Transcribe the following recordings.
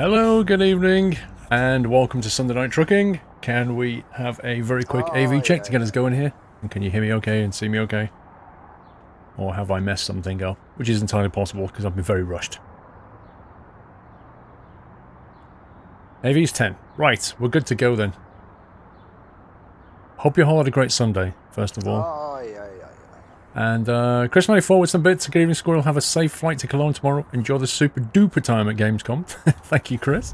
Hello, good evening, and welcome to Sunday Night Trucking. Can we have a very quick AV check to get us going here? And can you hear me okay and see me okay? Or have I messed something up? Which is entirely possible, because I've been very rushed. AV's 10. Right, we're good to go then. Hope you all had a great Sunday, first of all. And Chris 94 with some bits. Good evening, Squirrel. Have a safe flight to Cologne tomorrow. Enjoy the super duper time at Gamescom. Thank you, Chris.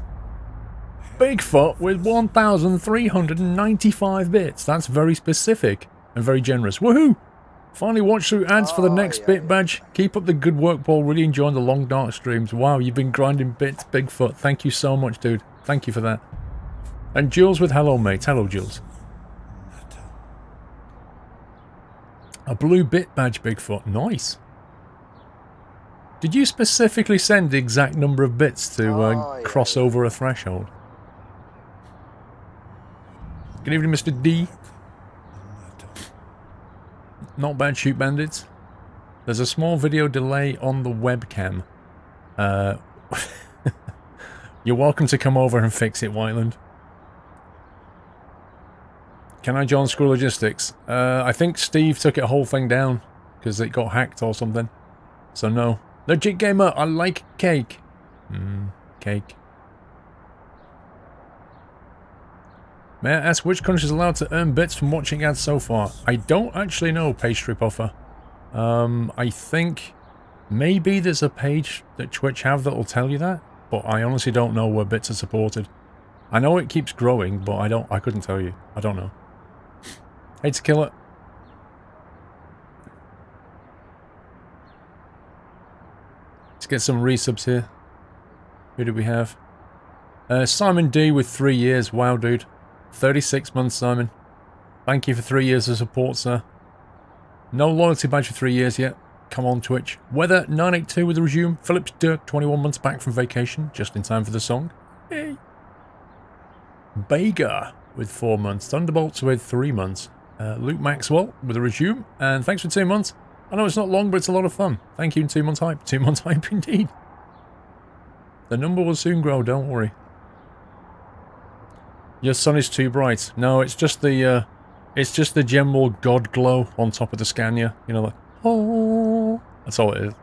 Bigfoot with 1,395 bits. That's very specific and very generous. Woohoo! Finally watched through ads for the next bit badge. Keep up the good work, Paul. Really enjoying the long dark streams. Wow, you've been grinding bits, Bigfoot. Thank you so much, dude. Thank you for that. And Jules with hello, mate. Hello, Jules. A blue bit badge, Bigfoot. Nice. Did you specifically send the exact number of bits to cross over a threshold? Good evening, Mr. D. Not bad, Shoot Bandits. There's a small video delay on the webcam. You're welcome to come over and fix it, Whiteland. Can I join Squirrel Logistics? I think Steve took the whole thing down because it got hacked or something. So no. Legit Gamer, I like cake. Cake. May I ask which country is allowed to earn bits from watching ads so far? I don't actually know, Pastry Puffer. I think maybe there's a page that Twitch have that will tell you that, but I honestly don't know where bits are supported. I know it keeps growing, but I couldn't tell you. I don't know. Hate to kill it. Let's get some resubs here. Who do we have? Simon D with 3 years. Wow, dude. 36 months, Simon. Thank you for 3 years of support, sir. No loyalty badge for 3 years yet. Come on, Twitch. Weather 982 with the resume. Phillips Dirk 21 months back from vacation. Just in time for the song. Hey. Bager with 4 months. Thunderbolts with 3 months. Luke Maxwell with a resume. And thanks for 2 months. I know it's not long, but it's a lot of fun. Thank you, and 2 months hype. 2 months hype indeed. The number will soon grow, don't worry. Your sun is too bright. No, it's just the general god glow on top of the Scania. You know, like, oh, that's all it is.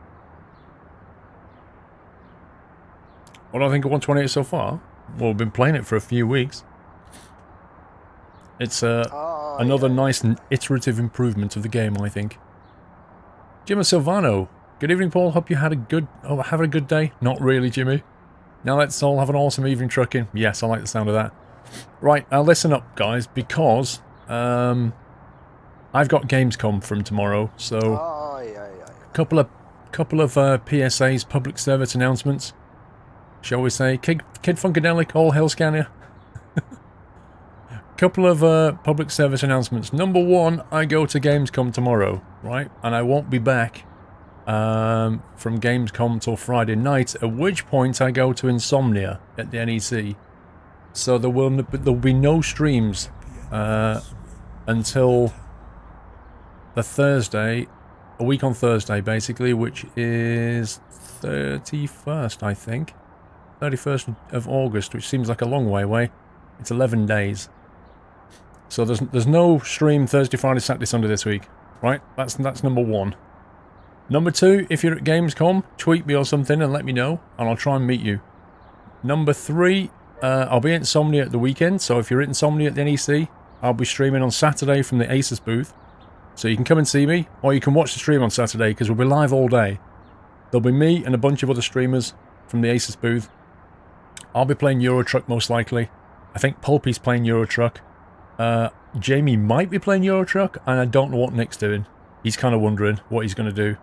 What do I think of 128 so far? Well, we've been playing it for a few weeks. It's another nice and iterative improvement of the game, I think. Jimmy Silvano. Good evening, Paul. Hope you had a good having a good day. Not really, Jimmy. Now let's all have an awesome evening trucking. Yes, I like the sound of that. Right, now listen up, guys, because I've got Gamescom from tomorrow, so couple of PSAs, public service announcements, shall we say? Kid Funkadelic, all hail Scania. Couple of public service announcements. Number one, I go to Gamescom tomorrow, right? And I won't be back from Gamescom till Friday night, at which point I go to Insomnia at the NEC. So there'll be no streams until the Thursday, a week on Thursday basically, which is 31st, I think. 31st of August, which seems like a long way away. It's 11 days. So there's no stream Thursday, Friday, Saturday, Sunday this week, right? That's number one. Number two, if you're at Gamescom, tweet me or something and let me know, and I'll try and meet you. Number three, I'll be at Insomnia at the weekend, so if you're at Insomnia at the NEC, I'll be streaming on Saturday from the Asus booth. So you can come and see me, or you can watch the stream on Saturday, because we'll be live all day. There'll be me and a bunch of other streamers from the Asus booth. I'll be playing Euro Truck most likely. I think Pulpy's playing Euro Truck. Jamie might be playing Euro Truck, and I don't know what Nick's doing. He's kind of wondering what he's going to do.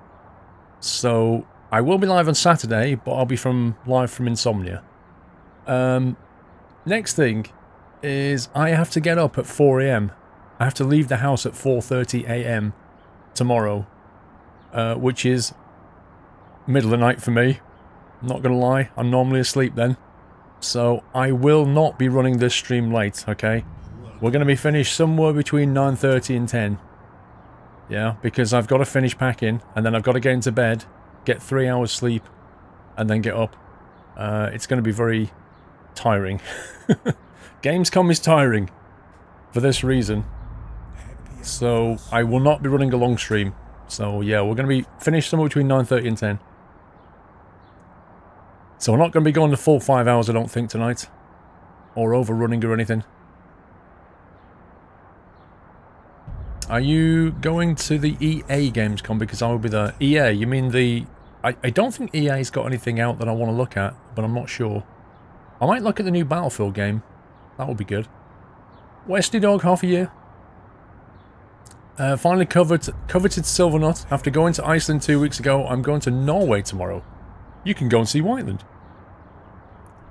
So I will be live on Saturday, but I'll be live from Insomnia. Next thing is I have to get up at 4 AM. I have to leave the house at 4:30 AM tomorrow, which is middle of the night for me. I'm not going to lie, I'm normally asleep then. So I will not be running this stream late, okay? We're going to be finished somewhere between 9:30 and 10. Yeah, because I've got to finish packing, and then I've got to get into bed, get 3 hours sleep, and then get up. It's going to be very tiring. Gamescom is tiring for this reason. So I will not be running a long stream. So yeah, we're going to be finished somewhere between 9:30 and 10. So we're not going to be going the full 5 hours, I don't think, tonight. Or overrunning or anything. Are you going to the EA Gamescom? Because I will be there. EA, you mean the... I don't think EA's got anything out that I want to look at, but I'm not sure. I might look at the new Battlefield game. That would be good. Westy Dog, half a year. Finally coveted Silver Nut. After going to Iceland 2 weeks ago, I'm going to Norway tomorrow. You can go and see Whiteland.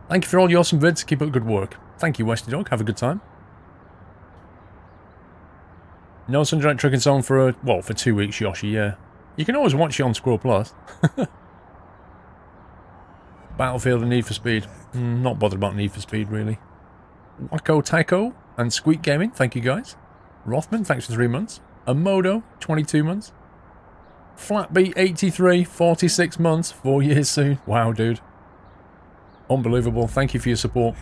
Thank you for all your awesome vids. Keep up good work. Thank you, Westy Dog. Have a good time. No Sunday Night Trucking Song for, well, for 2 weeks, Yoshi, yeah. You can always watch it on SquirrelPlus. Battlefield and Need for Speed. Not bothered about Need for Speed, really. Wacko Taco and Squeak Gaming, thank you guys. Rothman, thanks for 3 months. Amodo, 22 months. Flatbeat, 83, 46 months, 4 years soon. Wow, dude. Unbelievable. Thank you for your support.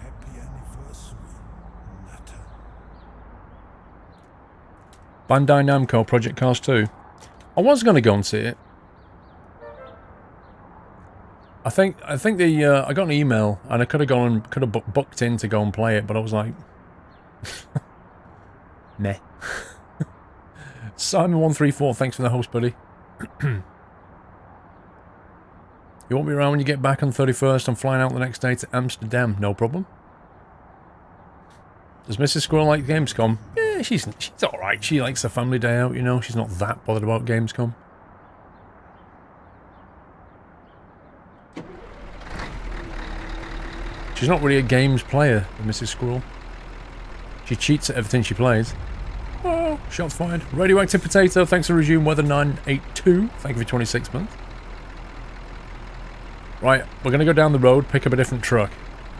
Bandai Namco Project Cars 2. I was going to go and see it. I think the I got an email and I could have gone and could have booked in to go and play it, but I was like, meh. Simon134, thanks for the host, buddy. You won't be around when you get back on 31st. I'm flying out the next day to Amsterdam. No problem. Does Mrs. Squirrel like Gamescom? Yeah, she's alright. She likes a family day out, you know. She's not that bothered about Gamescom. She's not really a games player, Mrs. Squirrel. She cheats at everything she plays. Oh, shots fired. Radioactive Potato, thanks for Resume Weather 982. Thank you for 26 months. Right, we're going to go down the road, pick up a different truck.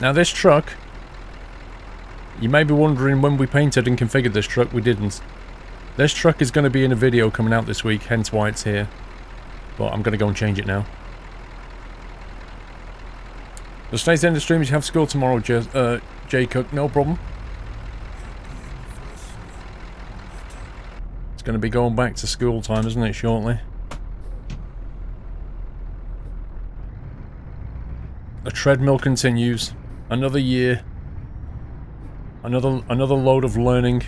Now this truck, you may be wondering when we painted and configured this truck, we didn't. This truck is going to be in a video coming out this week, hence why it's here. But I'm going to go and change it now. So stay to the end of the streams, you have school tomorrow, Jay Cook, no problem. It's going to be going back to school time, isn't it, shortly? The treadmill continues. Another year. Another load of learning.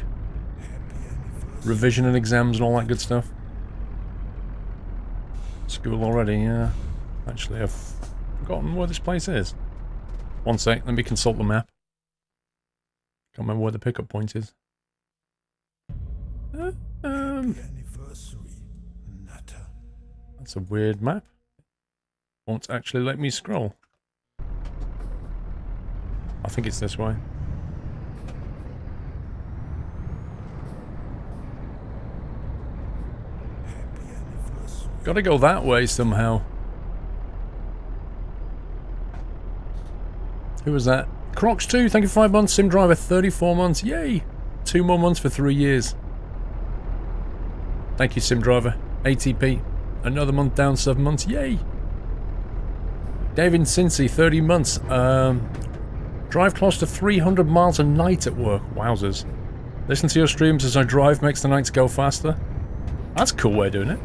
Revision and exams and all that good stuff. School already, yeah. Actually, I've forgotten where this place is. One sec, let me consult the map. Can't remember where the pickup point is. That's a weird map. Won't actually let me scroll. I think it's this way. Gotta go that way somehow. Who was that? Crocs 2, thank you for 5 months. Sim Driver 34 months. Yay! 2 more months for 3 years. Thank you, Sim Driver. ATP. Another month down, 7 months. Yay! David Cincy, 30 months. Drive close to 300 miles a night at work. Wowzers. Listen to your streams as I drive, makes the nights go faster. That's a cool way of doing it.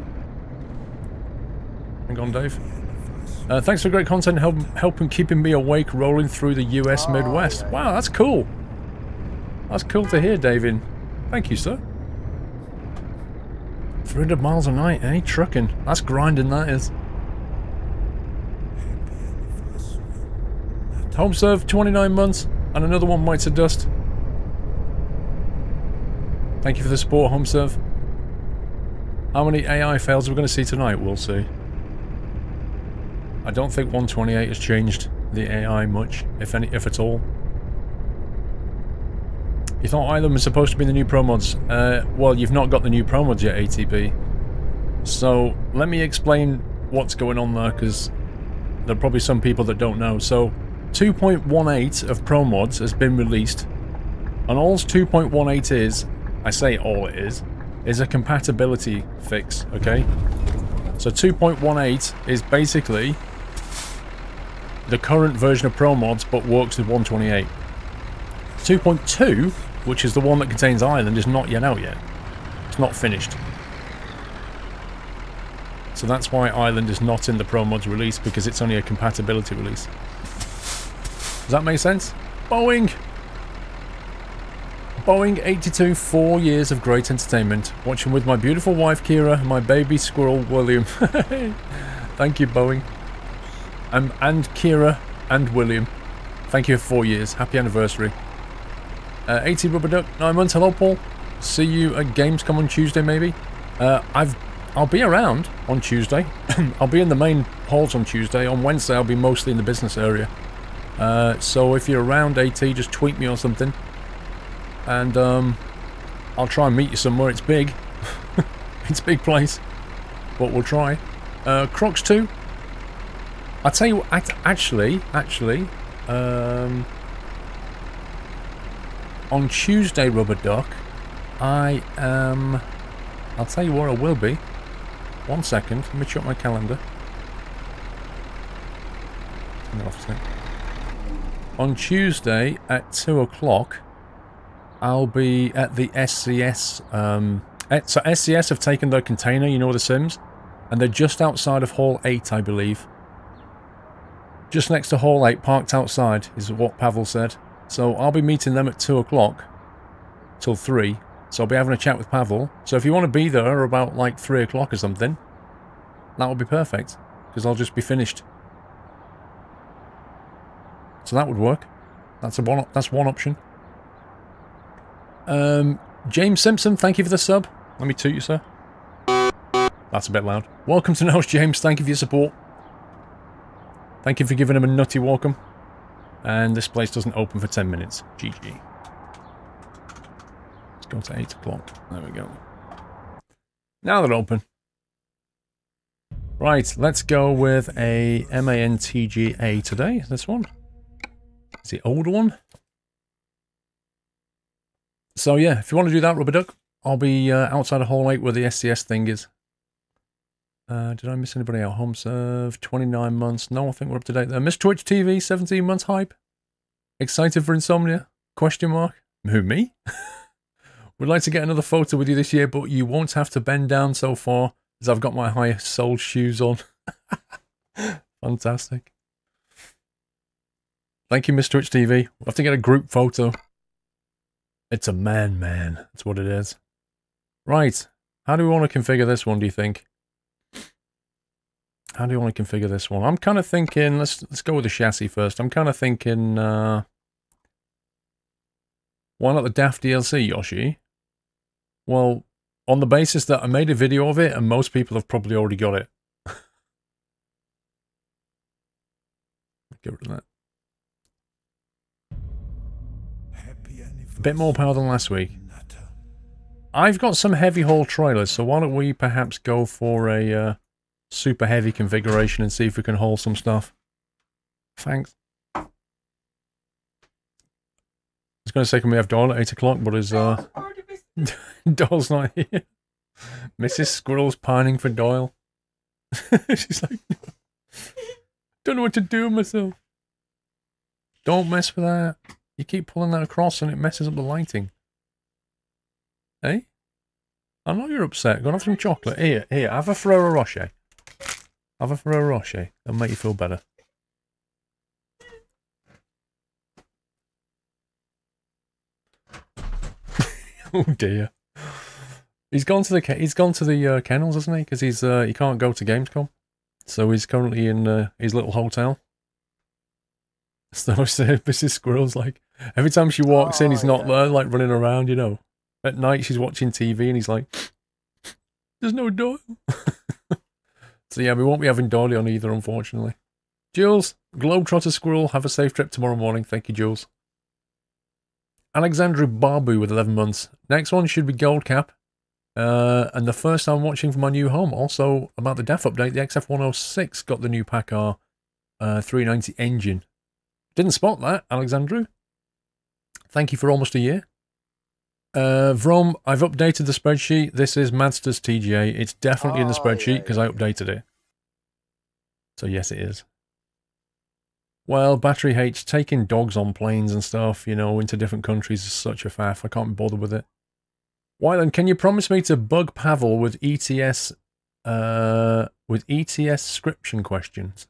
Hang on, Dave. Thanks for great content, helping keeping me awake rolling through the US Midwest. Wow, that's cool. That's cool to hear, David. Thank you, sir. 300 miles a night, eh? Trucking. That's grinding, that is. Home serve, 29 months, and another one mites of dust. Thank you for the support, home serve. How many AI fails are we going to see tonight? We'll see. I don't think 128 has changed the AI much, if at all. You thought Island was supposed to be the new ProMods. Well, you've not got the new ProMods yet, ATP. So, let me explain what's going on there, because there are probably some people that don't know. So, 2.18 of ProMods has been released, and all 2.18 is, I say all it is a compatibility fix, okay? So 2.18 is basically the current version of ProMods, but works with 128. 2.2, which is the one that contains Island, is not yet out yet. It's not finished. So that's why Island is not in the ProMods release, because it's only a compatibility release. Does that make sense? Boeing! Boeing 82, 4 years of great entertainment. Watching with my beautiful wife Kira and my baby squirrel William. Thank you, Boeing. And Kira and William. Thank you for 4 years. Happy anniversary. 80 Rubber Duck, 9 months. Hello, Paul. See you at Gamescom on Tuesday, maybe. I'll be around on Tuesday. I'll be in the main halls on Tuesday. On Wednesday, I'll be mostly in the business area. So if you're around, AT, just tweet me or something. And I'll try and meet you somewhere. It's big. It's a big place. But we'll try. Crocs 2. I'll tell you what, actually, on Tuesday, Rubber Duck, I'll tell you where I will be. 1 second, let me check my calendar. Turn it off a sec. On Tuesday at 2 o'clock, I'll be at the SCS. So SCS have taken their container, you know, the Sims, and they're just outside of Hall 8, I believe. Just next to Hall 8, parked outside, is what Pavel said. So I'll be meeting them at 2 o'clock till 3. So I'll be having a chat with Pavel. So if you want to be there about like 3 o'clock or something, that would be perfect, because I'll just be finished. So that would work. That's one option. James Simpson, thank you for the sub. Let me toot you, sir. That's a bit loud. Welcome to Nels, James. Thank you for your support. Thank you for giving him a nutty welcome. And this place doesn't open for 10 minutes. GG. Let's go to 8 o'clock. There we go. Now they're open. Right, let's go with a MANTGA today. This one. It's the older one. So yeah, if you want to do that, Rubber Duck, I'll be outside of Hall 8 where the SCS thing is. Did I miss anybody out? Home serve, 29 months. No, I think we're up to date there. Miss Twitch TV, 17 months hype. Excited for Insomnia? Question mark. Who, me? Would like to get another photo with you this year, but you won't have to bend down so far, as I've got my high-soled shoes on. Fantastic. Thank you, Miss Twitch TV. We'll have to get a group photo. It's a man. That's what it is. Right. How do we want to configure this one, do you think? How do you want to configure this one? I'm kind of thinking, let's go with the chassis first. I'm kind of thinking, why not the Daft DLC, Yoshi? Well, on the basis that I made a video of it, and most people have probably already got it. Get rid of that. A bit more power than last week. I've got some heavy haul trailers, so why don't we perhaps go for a super heavy configuration and see if we can haul some stuff. Thanks. I was going to say, can we have Doyle at 8 o'clock, but his Doyle's not here. Mrs. Squirrel's pining for Doyle. She's like, don't know what to do with myself. Don't mess with that. You keep pulling that across and it messes up the lighting. Hey? I know you're upset. Go and have some chocolate. Here, have a Ferrero Rocher. Have a Ferrero Rocher. That'll make you feel better. Oh dear. He's gone to the kennels, hasn't he? Because he can't go to Gamescom, so he's currently in his little hotel. So Mrs. Squirrel's like, every time she walks in, he's not there, like running around, you know. At night, she's watching TV, and he's like, "There's no Doyle." So yeah, we won't be having Doyle on either, unfortunately. Jules, Globetrotter Squirrel, have a safe trip tomorrow morning. Thank you, Jules. Alexandru Barbu with 11 months. Next one should be Gold Cap. And the first I'm watching for my new home. Also, about the DEF update, the XF106 got the new PACCAR 390 engine. Didn't spot that, Alexandru. Thank you for almost a year. Vrom, I've updated the spreadsheet. This is Madster's TGA. It's definitely in the spreadsheet because I updated it. So yes, it is. Well, Battery H, taking dogs on planes and stuff, you know, into different countries is such a faff. I can't be bothered with it. Wyland, can you promise me to bug Pavel with ETS scription questions?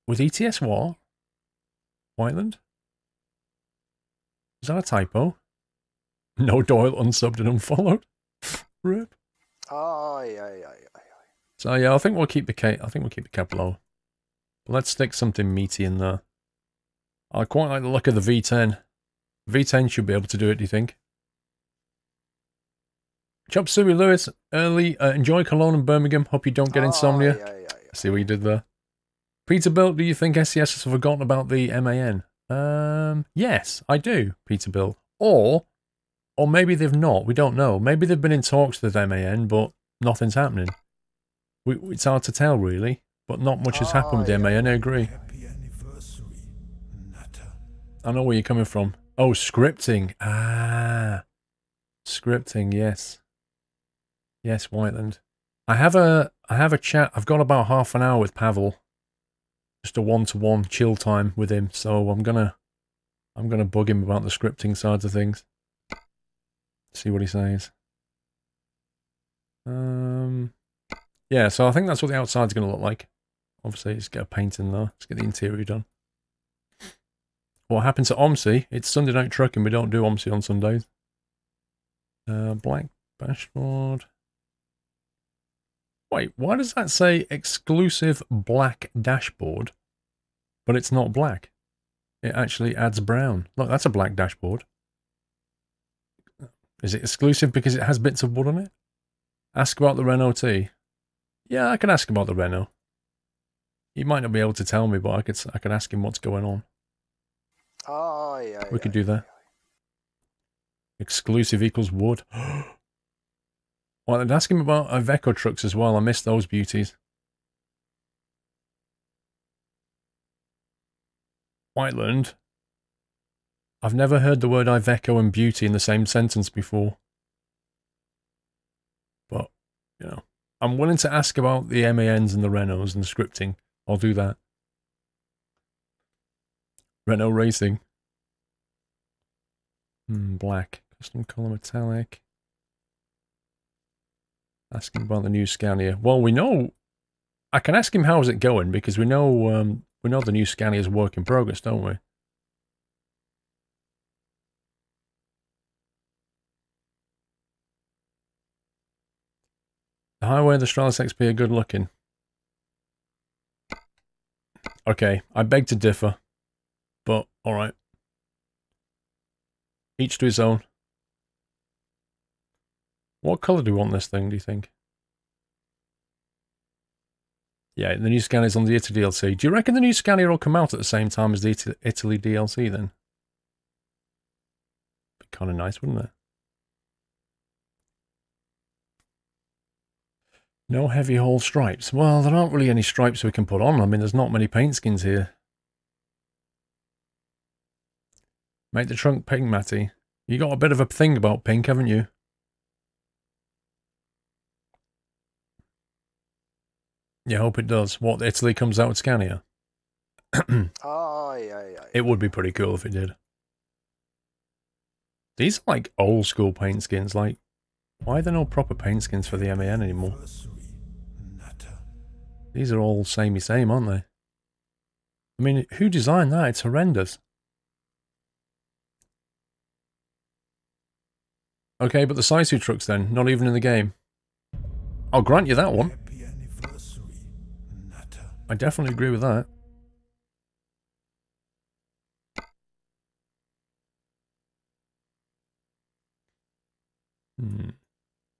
With ETS what? Wyland? Is that a typo? No Doyle unsubbed and unfollowed. Rip. So yeah, I think we'll keep the cap low. But let's stick something meaty in there. I quite like the look of the V10. V10 should be able to do it, do you think? Chop Suey Lewis, early, enjoy Cologne and Birmingham. Hope you don't get insomnia. See what you did there. Peterbilt, do you think SES has forgotten about the MAN? Yes, I do, Peterbilt. Or maybe they've not, we don't know. Maybe they've been in talks with MAN, but nothing's happening. It's hard to tell, really. But not much has happened with the MAN, I agree. I know where you're coming from. Oh, scripting. Ah. Scripting, yes. Yes, Whiteland. I have a chat. I've got about half an hour with Pavel. Just a one-to-one chill time with him. So I'm gonna bug him about the scripting sides of things. See what he says. Yeah, so I think that's what the outside's gonna look like. Obviously, let's get a paint in there. Let's get the interior done. What happened to OMSI? It's Sunday night trucking. We don't do OMSI on Sundays. Black dashboard. Wait, why does that say exclusive black dashboard? But it's not black. It actually adds brown. Look, that's a black dashboard. Is it exclusive because it has bits of wood on it? Ask about the Renault T. Yeah, I can ask about the Renault. He might not be able to tell me, but I could ask him what's going on. We could do that. Exclusive equals wood. Well, I'd ask him about Iveco trucks as well. I missed those beauties. Whiteland. I've never heard the word Iveco and beauty in the same sentence before. But, you know, I'm willing to ask about the MANs and the Renaults and the scripting. I'll do that. Renault Racing. Black. Custom colour metallic. Asking about the new Scania. Well, we know... I can ask him how's it going, because we know the new Scania is work in progress, don't we? The Highway and the Stralis XP are good looking. Okay, I beg to differ. But, alright. Each to his own. What colour do we want this thing, do you think? Yeah, the new Scania is on the Italy DLC. Do you reckon the new Scania will come out at the same time as the Italy DLC then? Be kind of nice, wouldn't it? No heavy haul stripes. Well, there aren't really any stripes we can put on. I mean, there's not many paint skins here. Make the trunk pink, Matty. You got a bit of a thing about pink, haven't you? Yeah, hope it does. What, Italy comes out with Scania? It would be pretty cool if it did. These are like old school paint skins. Like, why are there no proper paint skins for the MAN anymore? These are all samey same, aren't they? I mean, who designed that? It's horrendous. Okay, but the Saisu trucks then, not even in the game. I'll grant you that one. I definitely agree with that.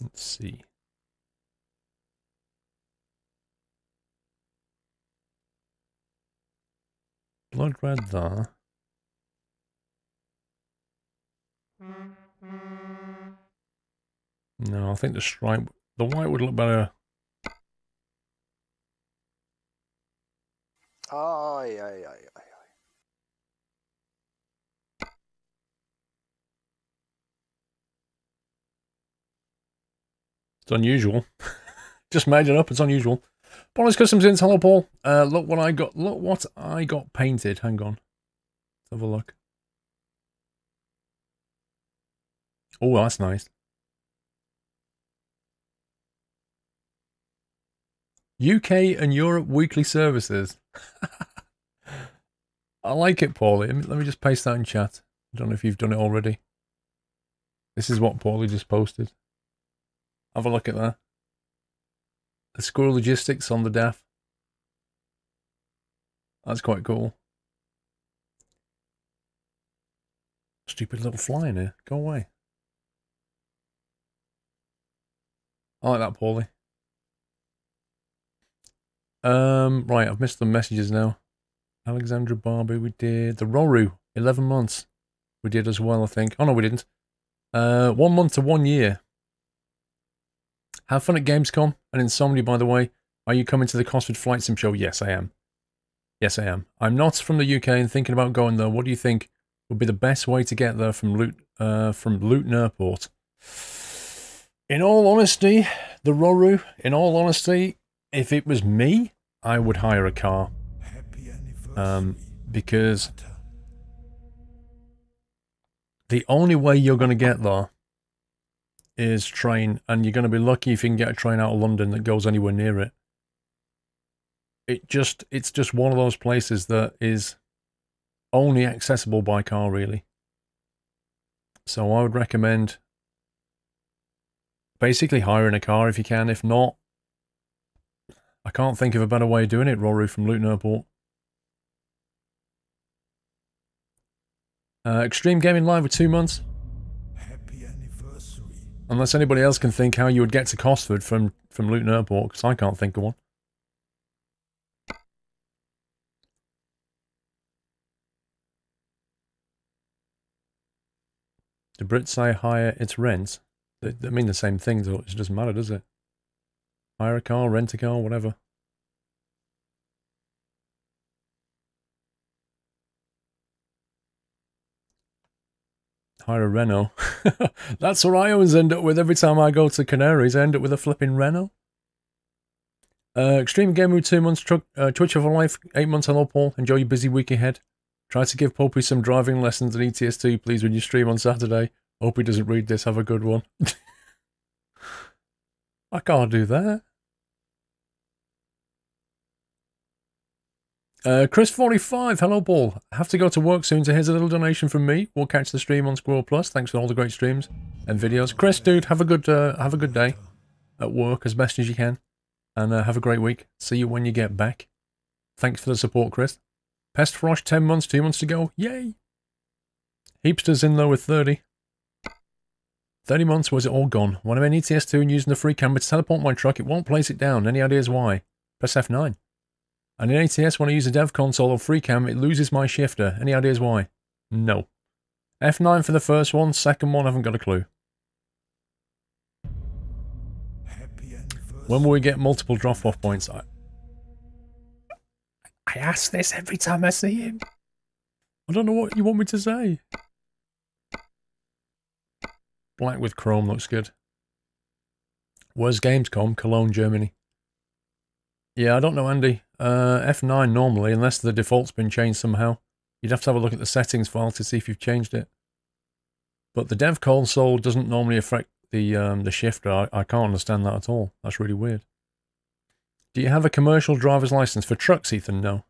Let's see. Blood red there. No, I think the stripe, the white would look better. It's unusual. Just made it up, it's unusual. Paul's Customs in. Hello, Paul. Look what I got. Look what I got painted. Hang on. Let's have a look. Oh, that's nice. UK and Europe weekly services. I like it, Paulie. Let me just paste that in chat. I don't know if you've done it already. This is what Paulie just posted. Have a look at that. The Squirrel Logistics on the DAF. That's quite cool. Stupid little fly in here. Go away. I like that, Paulie. Right, I've missed the messages now. Alexandra Barbie, we did. The Roru, 11 months. We did as well, I think. Oh, no, we didn't. 1 month to 1 year. Have fun at Gamescom. And Insomnia, by the way. Are you coming to the Cosford Flight Sim show? Yes, I am. Yes, I am. I'm not from the UK and thinking about going there. What do you think would be the best way to get there from Luton Airport? In all honesty, the Roru, in all honesty, if it was me, I would hire a car. Because the only way you're going to get there is train, and you're going to be lucky if you can get a train out of London that goes anywhere near it. It's just one of those places that is only accessible by car, really. So I would recommend basically hiring a car if you can. If not, I can't think of a better way of doing it, Rory, from Luton Airport. Extreme Gaming Live with 2 months. Happy anniversary. Unless anybody else can think how you would get to Cosford from Luton Airport, because I can't think of one. Do Brits say hire its rent? They mean the same thing, though. It doesn't matter, does it? Hire a car, rent a car, whatever. Hire a Renault. That's what I always end up with every time I go to Canaries. I end up with a flipping Renault. Extreme Game Mood 2 months. Twitch for Life 8 months. Hello, Paul. Enjoy your busy week ahead. Try to give Popey some driving lessons at ETS2, please, when you stream on Saturday. Hope he doesn't read this. Have a good one. I can't do that. Chris45, hello, Paul. Have to go to work soon, so here's a little donation from me. We'll catch the stream on SquirrelPlus. Thanks for all the great streams and videos. Chris, dude, have a good day at work as best as you can, and have a great week. See you when you get back. Thanks for the support, Chris. Pest Frosh, 10 months, 2 months to go. Yay! Heapsters in there with 30. 30 months, was it all gone? When I'm in ETS2 and using the free camera to teleport my truck, it won't place it down. Any ideas why? Press F9. And in ATS, when I use a dev console or free cam, it loses my shifter. Any ideas why? No. F9 for the first one, second one, I haven't got a clue. When will we get multiple drop-off points? I ask this every time I see him. I don't know what you want me to say. Black with chrome looks good. Where's Gamescom? Cologne, Germany. Yeah, I don't know, Andy. F9 normally, unless the default's been changed somehow. You'd have to have a look at the settings file to see if you've changed it. But the dev console doesn't normally affect the shifter. I can't understand that at all. That's really weird. Do you have a commercial driver's license for trucks, Ethan? No.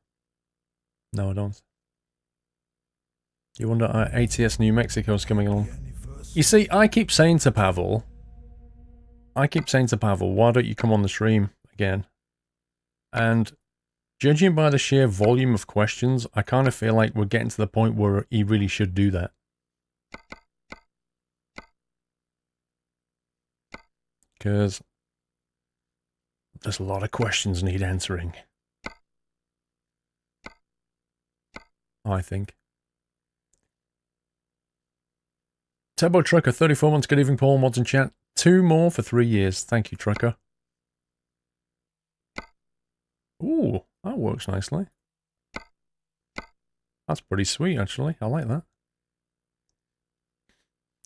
No, I don't. You wonder ATS New Mexico's coming along. You see, I keep saying to Pavel, why don't you come on the stream again? And judging by the sheer volume of questions, I kind of feel like we're getting to the point where he really should do that. Because there's a lot of questions need answering. I think. Turbo Trucker, 34 months. Good evening, Paul. Mods and chat. 2 more for 3 years. Thank you, Trucker. Ooh, that works nicely. That's pretty sweet, actually. I like that.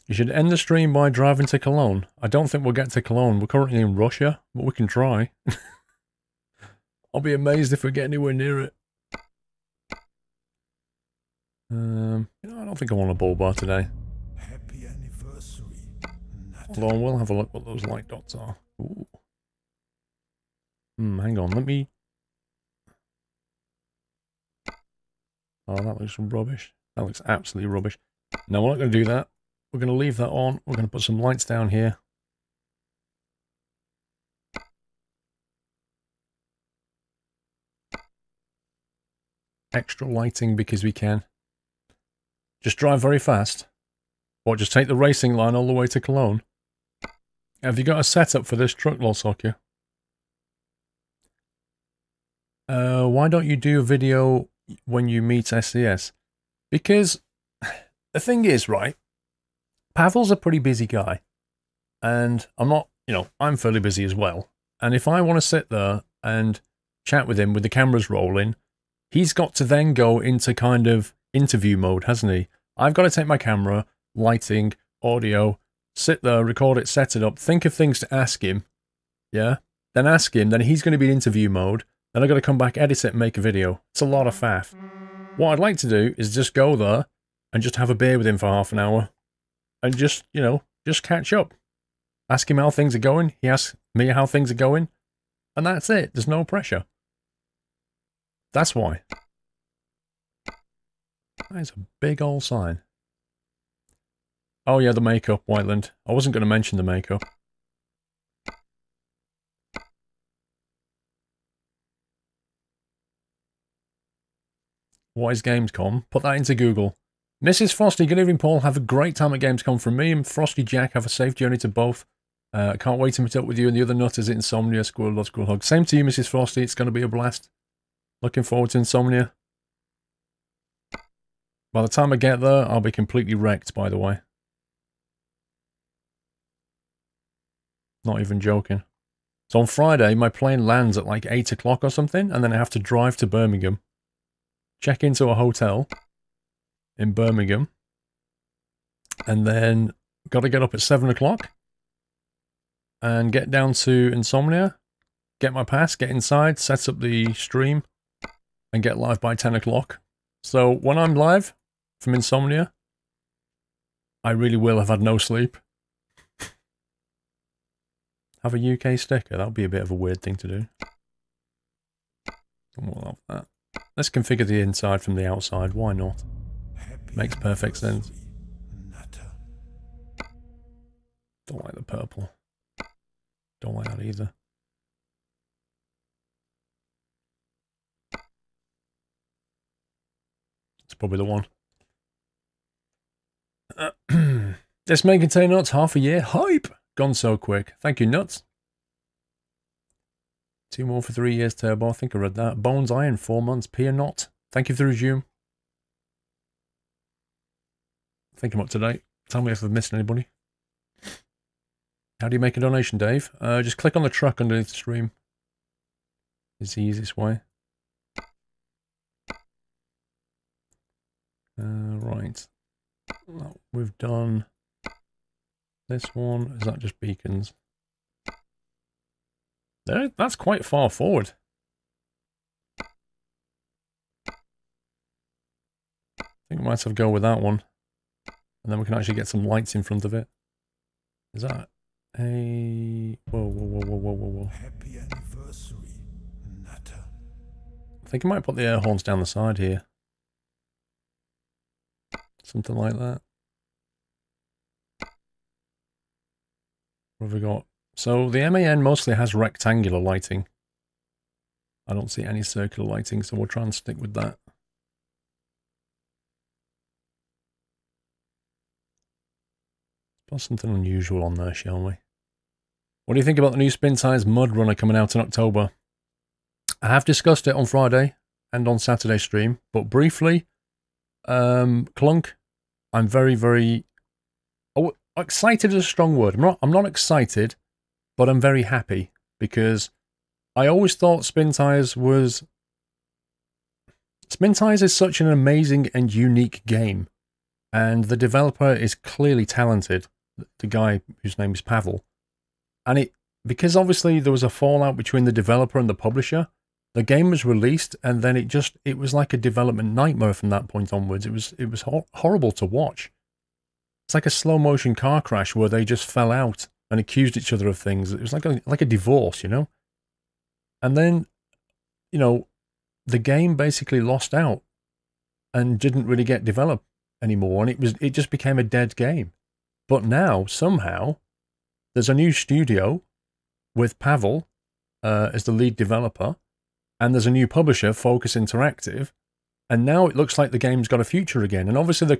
You should end the stream by driving to Cologne. I don't think we'll get to Cologne. We're currently in Russia, but we can try. I'll be amazed if we get anywhere near it. You know, I don't think I want a bull bar today. Happy anniversary. Hold on, we'll have a look what those light dots are. Ooh. Hang on, let me... Oh, that looks rubbish. That looks absolutely rubbish. No, we're not going to do that. We're going to leave that on. We're going to put some lights down here. Extra lighting because we can. Just drive very fast. Or just take the racing line all the way to Cologne. Have you got a setup for this truck, Lolsockia? Why don't you do a video when you meet SCS? Because the thing is, right, Pavel's a pretty busy guy. And I'm not, you know, I'm fairly busy as well. And if I want to sit there and chat with him with the cameras rolling, he's got to then go into kind of interview mode, hasn't he? I've got to take my camera, lighting, audio, sit there, record it, set it up, think of things to ask him, yeah? Then ask him, then he's going to be in interview mode, then I've got to come back, edit it, and make a video. It's a lot of faff. What I'd like to do is just go there and just have a beer with him for half an hour and just, you know, just catch up. Ask him how things are going, he asks me how things are going, and that's it. There's no pressure. That's why. That is a big old sign. Oh yeah, the makeup, Whiteland. I wasn't going to mention the makeup. What is Gamescom? Put that into Google. Mrs. Frosty, good evening, Paul. Have a great time at Gamescom from me and Frosty Jack. Have a safe journey to both. Can't wait to meet up with you and the other nutters at Insomnia. Squirrel Love, Squirrel Hug. Same to you, Mrs. Frosty. It's going to be a blast. Looking forward to Insomnia. By the time I get there, I'll be completely wrecked, by the way. Not even joking. So on Friday, my plane lands at like 8 o'clock or something, and then I have to drive to Birmingham. Check into a hotel in Birmingham. And then got to get up at 7 o'clock. And get down to Insomnia. Get my pass, get inside, set up the stream. And get live by 10 o'clock. So when I'm live from Insomnia, I really will have had no sleep. Have a UK sticker. That would be a bit of a weird thing to do. We'll have that. Let's configure the inside from the outside. Why not? Makes perfect sense. Don't like the purple. Don't like that either. It's probably the one. This may contain nuts. Half a year. Hype! Gone so quick. Thank you, Nuts. 2 more for 3 years, Turbo. I think I read that. Bones Iron, 4 months. Pia Not. Thank you for the resume. I think I'm up to date. Tell me if I've missed anybody. How do you make a donation, Dave? Just click on the truck underneath the stream. It's the easiest way. Right. We've done this one. Is that just beacons? There, that's quite far forward. I think we might have to go with that one. And then we can actually get some lights in front of it. Is that a... Whoa, whoa, whoa, whoa, whoa, whoa, whoa. Happy anniversary, Nutter. I think I might put the air horns down the side here. Something like that. What have we got? So the MAN mostly has rectangular lighting. I don't see any circular lighting, so we'll try and stick with that. Put something unusual on there, shall we? What do you think about the new Spintires Mud Runner coming out in October? I have discussed it on Friday and on Saturday stream, but briefly, Clunk, I'm very, very... Oh, excited is a strong word. I'm not excited, but I'm very happy, because I always thought Spintires was... Spintires is such an amazing and unique game, and the developer is clearly talented, the guy whose name is Pavel. And because obviously there was a fallout between the developer and the publisher, The game was released, and then it was like a development nightmare from that point onwards. It was horrible to watch. It's like a slow motion car crash where they just fell out and accused each other of things. It was like a divorce, you know? And then, you know, the game basically lost out and didn't really get developed anymore, and it just became a dead game. But now, somehow, there's a new studio with Pavel as the lead developer, and there's a new publisher, Focus Interactive, and now it looks like the game's got a future again. And obviously they're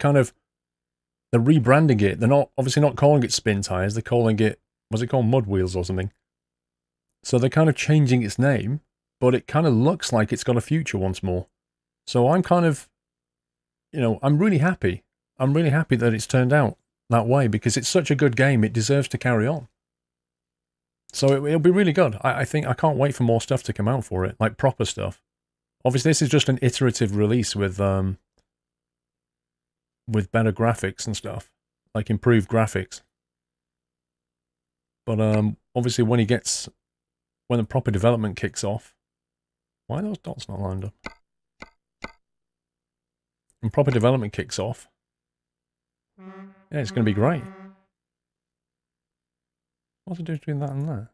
rebranding it. They're obviously not calling it Spintires, they're calling it, was it called Mud Wheels or something? So they're kind of changing its name, but it kind of looks like it's got a future once more. So I'm kind of, you know, I'm really happy. I'm really happy that it's turned out that way, because it's such a good game, it deserves to carry on. So it'll be really good. I think I can't wait for more stuff to come out for it, like proper stuff. Obviously, this is just an iterative release with better graphics and stuff, like improved graphics. But obviously, when the proper development kicks off, why are those dots not lined up? When proper development kicks off, yeah, it's going to be great. What's the difference between that and that?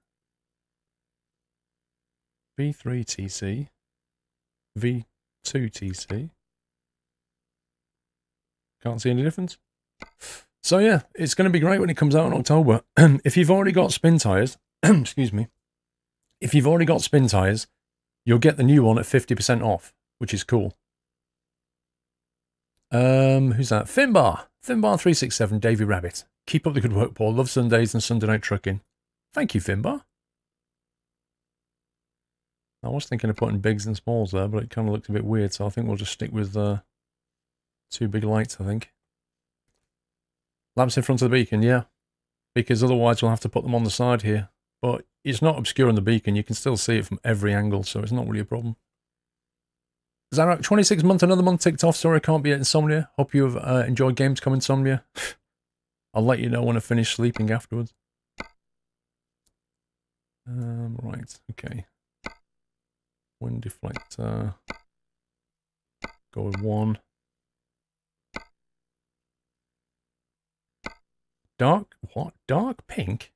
V3TC, V2TC. Can't see any difference. So yeah, it's going to be great when it comes out in October. If you've already got Spintires, excuse me, if you've already got Spintires, you'll get the new one at 50% off, which is cool. Who's that? Finbar367, Davy Rabbit. Keep up the good work, Paul. Love Sundays and Sunday night trucking. Thank you, Finbar. I was thinking of putting bigs and smalls there, but it kind of looked a bit weird, so I think we'll just stick with two big lights, I think. Lamps in front of the beacon, yeah. Because otherwise we'll have to put them on the side here. But it's not obscuring the beacon, you can still see it from every angle, so it's not really a problem. Zarak, 26 months, another month ticked off. Sorry I can't be at Insomnia. Hope you've enjoyed Gamescom Insomnia. I'll let you know when I finish sleeping afterwards. Right, okay. Wind deflector. Go with 1. Dark, what? Dark pink?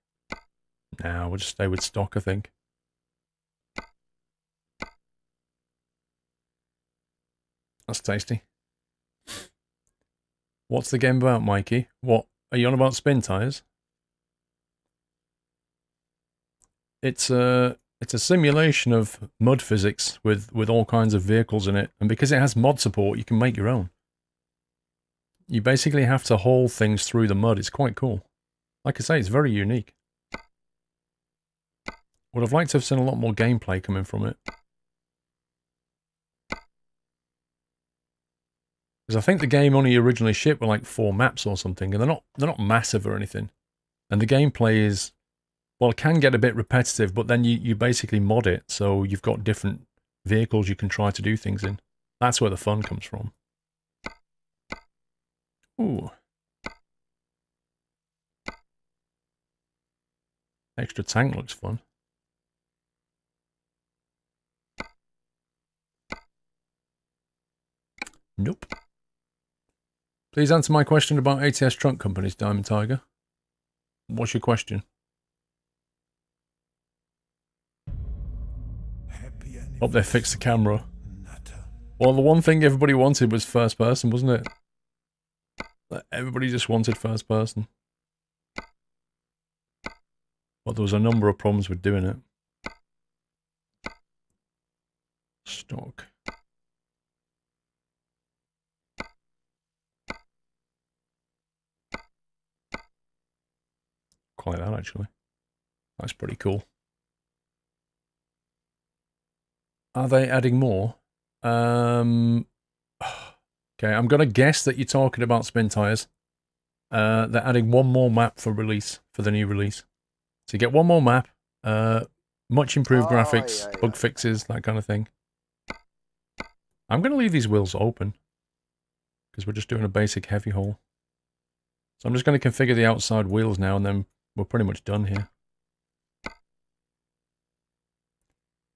Nah, we'll just stay with stock, I think. That's tasty. What's the game about, Mikey? What? Are you on about Spintires? It's a simulation of mud physics with all kinds of vehicles in it. And because it has mod support, you can make your own. You basically have to haul things through the mud. It's quite cool. Like I say, it's very unique. Would have liked to have seen a lot more gameplay coming from it. Because I think the game only originally shipped with like 4 maps or something, and they're not massive or anything. And the gameplay is, well, it can get a bit repetitive, but then you basically mod it, so you've got different vehicles you can try to do things in. That's where the fun comes from. Ooh. Extra tank looks fun. Nope. Please answer my question about ATS trunk companies, Diamond Tiger. What's your question? Hope they fixed the camera. Well, the one thing everybody wanted was first person, wasn't it? Everybody just wanted first person. But there was a number of problems with doing it. Stock. Quite that, actually. That's pretty cool. Are they adding more? Okay, I'm going to guess that you're talking about Spintires. They're adding one more map for release, for the new release. So you get one more map, much improved graphics, bug fixes, that kind of thing. I'm going to leave these wheels open, because we're just doing a basic heavy haul. So I'm just going to configure the outside wheels now, and then we're pretty much done here.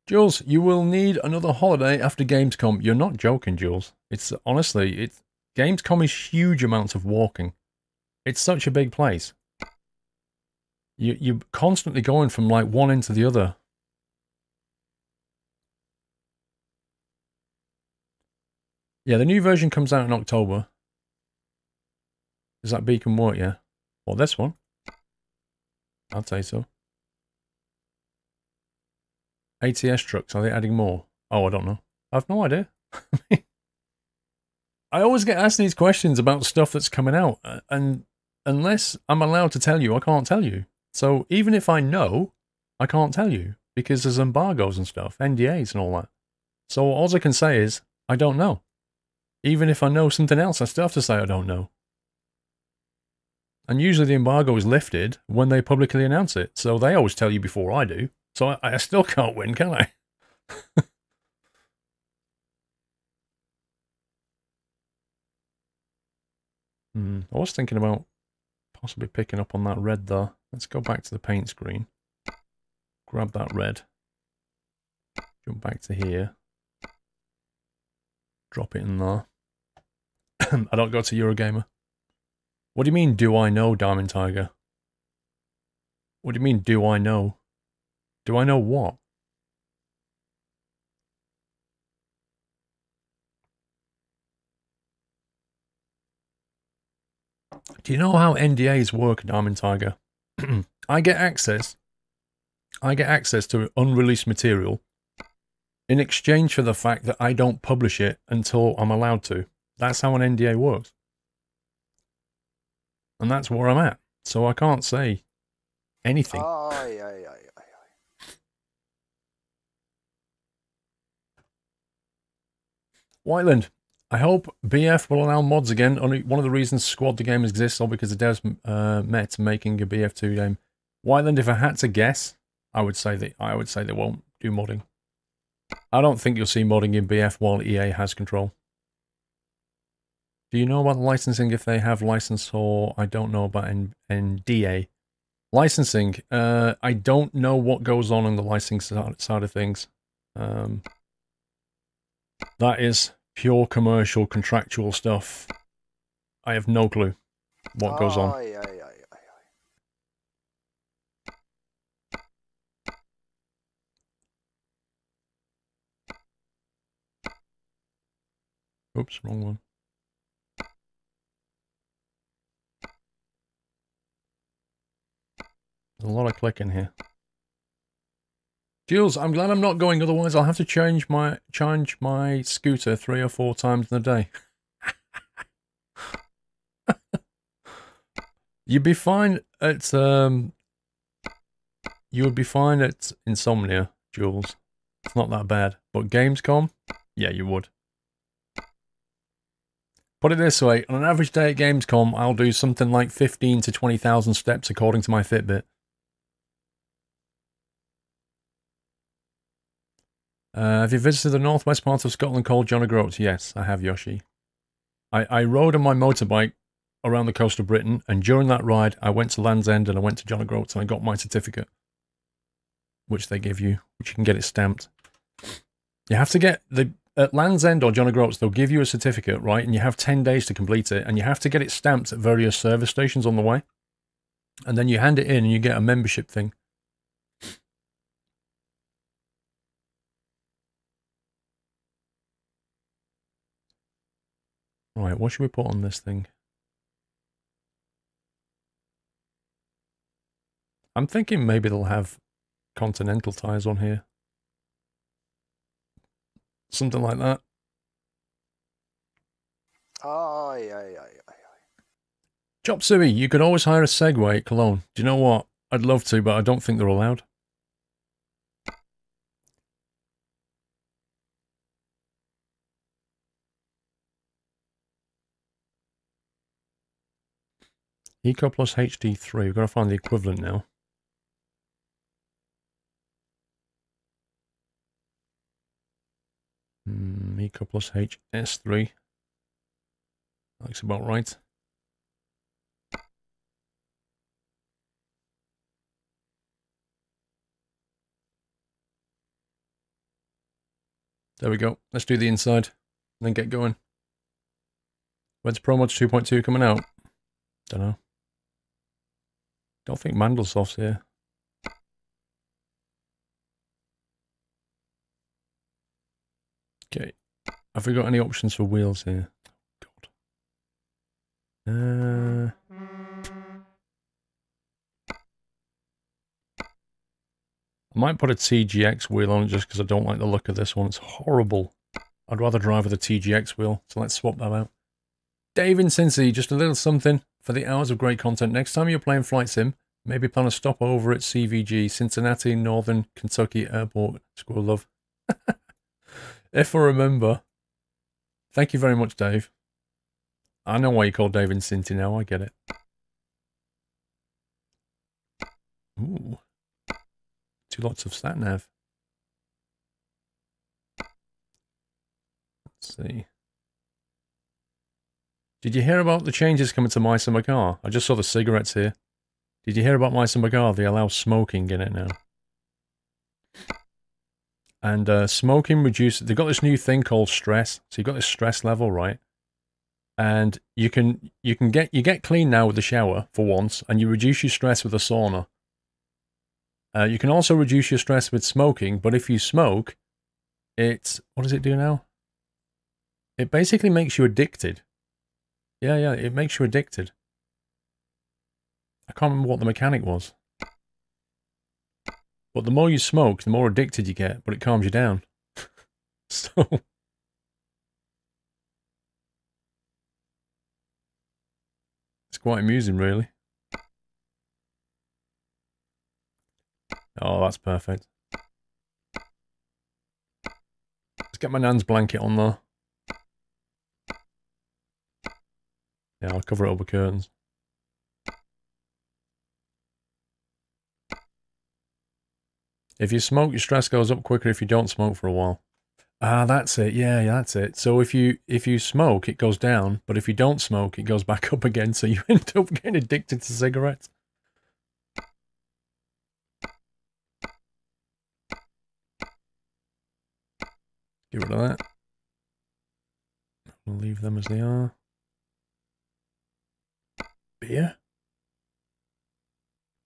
Jules, you will need another holiday after Gamescom. You're not joking, Jules. It's honestly, Gamescom is huge amounts of walking. It's such a big place. You're constantly going from like one end to the other. Yeah, the new version comes out in October. Does that beacon work, yeah? Well, this one. I'd say so. ATS trucks, are they adding more? Oh, I don't know. I've no idea. I always get asked these questions about stuff that's coming out, and unless I'm allowed to tell you, I can't tell you. So even if I know, I can't tell you, because there's embargoes and stuff, NDAs and all that. So all I can say is, I don't know. Even if I know something else, I still have to say I don't know. And usually the embargo is lifted when they publicly announce it, so they always tell you before I do. So I still can't win, can I? I was thinking about possibly picking up on that red there. Let's go back to the paint screen. Grab that red. Jump back to here. Drop it in there. I don't go to Eurogamer. What do you mean, do I know, Diamond Tiger? What do you mean, do I know? Do I know what? Do you know how NDAs work, Diamond Tiger? I get access to unreleased material in exchange for the fact that I don't publish it until I'm allowed to. That's how an NDA works. And that's where I'm at. So I can't say anything. Whiteland, I hope BF will allow mods again. Only one of the reasons Squad the game exists is because the devs met making a BF2 game. Whiteland, if I had to guess, I would say they won't do modding. I don't think you'll see modding in BF while EA has control. Do you know about the licensing if they have license, or I don't know about NDA? Licensing, I don't know what goes on the licensing side of things. That is pure commercial, contractual stuff. I have no clue what goes on. Oops, wrong one. There's a lot of clicking here. Jules, I'm glad I'm not going, otherwise I'll have to change my scooter 3 or 4 times in a day. You'd be fine at you would be fine at Insomnia, Jules. It's not that bad. But Gamescom? Yeah, you would. Put it this way, on an average day at Gamescom, I'll do something like 15 to 20,000 steps according to my Fitbit. Have you visited the northwest part of Scotland called John O'Groats? Yes, I have, Yoshi. I rode on my motorbike around the coast of Britain, and during that ride, I went to Land's End and I went to John O'Groats and I got my certificate, which they give you, which you can get it stamped. You have to get at Land's End or John O'Groats, they'll give you a certificate, right? And you have 10 days to complete it, and you have to get it stamped at various service stations on the way. And then you hand it in and you get a membership thing. Right, what should we put on this thing? I'm thinking maybe they'll have Continental tyres on here. Something like that. Chop Suey, you could always hire a Segway at Cologne. Do you know what? I'd love to, but I don't think they're allowed. EcoPlus HD3, we've got to find the equivalent now. EcoPlus HS3. Looks about right. There we go. Let's do the inside and then get going. When's ProMods 2.2 coming out? Don't know. Don't think Mandelsoft's here. Okay. Have we got any options for wheels here? God. I might put a TGX wheel on it just because I don't like the look of this one. It's horrible. I'd rather drive with a TGX wheel, so let's swap that out. Dave in Cincy, just a little something for the hours of great content. Next time you're playing Flight Sim, maybe plan a stop over at CVG, Cincinnati, Northern Kentucky Airport. Squirrel love. If I remember. Thank you very much, Dave. I know why you call Dave in Cincy now, I get it. Ooh. 2 lots of sat-nav. Let's see. Did you hear about the changes coming to My Summer Car? I just saw the cigarettes here. Did you hear about My Summer Car? They allow smoking in it now. And smoking reduces... They've got this new thing called stress. So you've got this stress level, right? And you get clean now with the shower for once, and you reduce your stress with a sauna. You can also reduce your stress with smoking, but if you smoke, what does it do now? It basically makes you addicted. Yeah, it makes you addicted. I can't remember what the mechanic was. But the more you smoke, the more addicted you get, but it calms you down. So... It's quite amusing, really. Oh, that's perfect. Let's get my nan's blanket on there. Yeah, I'll cover it up with curtains. If you smoke, your stress goes up quicker if you don't smoke for a while. Ah, that's it. Yeah, that's it. So if you smoke, it goes down, but if you don't smoke, it goes back up again, so you end up getting addicted to cigarettes. Get rid of that. We'll leave them as they are. Beer?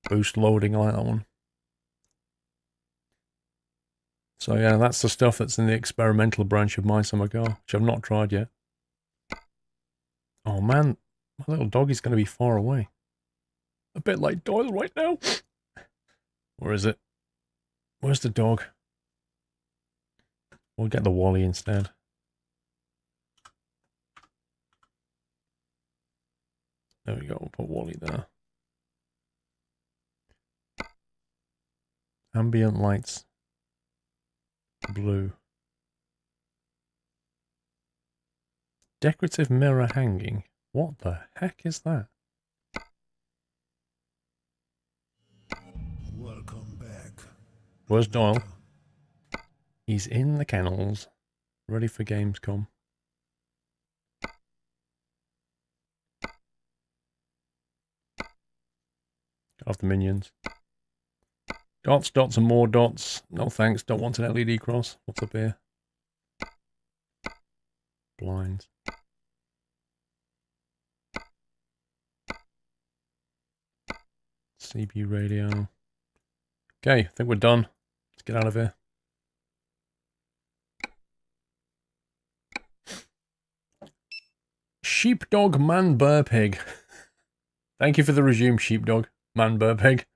Boost loading, I like that one. So yeah, that's the stuff that's in the experimental branch of My Summer Car, which I've not tried yet. Oh man, my little doggy's going to be far away. A bit like Doyle right now. Where is it? Where's the dog? We'll get the Wally instead. There we go, we'll put Wally there. Ambient lights. Blue. Decorative mirror hanging. What the heck is that? Welcome back. Where's Doyle? He's in the kennels. Ready for Gamescom. Of the minions. Dots, dots, and more dots. No thanks, don't want an LED cross. What's up here? Blinds. CB radio. Okay, I think we're done. Let's get out of here. Sheepdog Man Burr Pig. Thank you for the resume, Sheepdog Man Burr Pig.